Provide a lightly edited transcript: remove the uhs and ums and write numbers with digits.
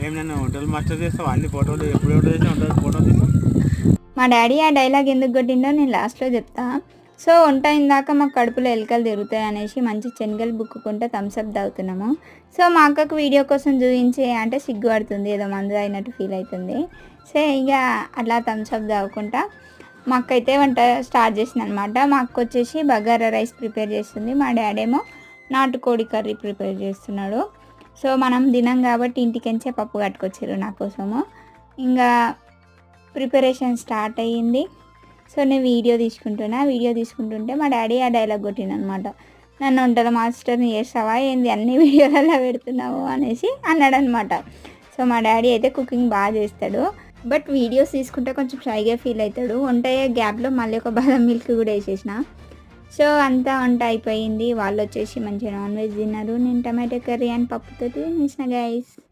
ఏం నన్ను hotel master చేస్తావు? అన్ని ఫోటోలు ఎప్పుడు ఉంటుంది ఫోటో తీస్తావు? మా డాడీ ఆ డైలాగ్ ఎందుకు కొట్టిండో నేను లాస్ట్లో చెప్తా. సో వంట ఇందాక మాకు కడుపులో ఎలుకలు తిరుగుతాయి అనేసి మంచి శనగలు బుక్కుకుంటే థమ్స్అప్ తాగుతున్నాము. సో మా అక్కకు వీడియో కోసం చూపించే అంటే సిగ్గుపడుతుంది, ఏదో మందు అయినట్టు ఫీల్ అవుతుంది. సో ఇక అట్లా థమ్స్అప్ తాగుకుంటా మా అక్క అయితే వంట స్టార్ట్ చేసింది అనమాట. మా అక్క వచ్చేసి బగారా రైస్ ప్రిపేర్ చేస్తుంది, మా డాడీ ఏమో నాటుకోడి కర్రీ ప్రిపేర్ చేస్తున్నాడు. సో మనం తినం కాబట్టి ఇంటికెంచే పప్పు కట్టుకొచ్చారు నా కోసము. ఇంకా ప్రిపరేషన్ స్టార్ట్ అయ్యింది. సో నేను వీడియో తీసుకుంటుంటే మా డాడీ ఆ డైలాగ్ కొట్టిండు అనమాట. నన్ను వంటల మాస్టర్ని చేస్తావా ఏంది, అన్ని వీడియోలలో పెడుతున్నావు అనేసి అన్నాడు అనమాట. సో మా డాడీ అయితే కుకింగ్ బాగా చేస్తాడు, బట్ వీడియోస్ తీసుకుంటే కొంచెం షైగా ఫీల్ అవుతాడు. వంట అయ్యే గ్యాప్లో మళ్ళీ ఒక బాదం మిల్క్ కూడా వేసేసిన. సో అంతా వంట అయిపోయింది. వాళ్ళు వచ్చేసి మంచిగా నాన్ వెజ్ తిన్నారు, నేను టమాటో కర్రీ అండ్ పప్పుతో తినేసిన గైస్.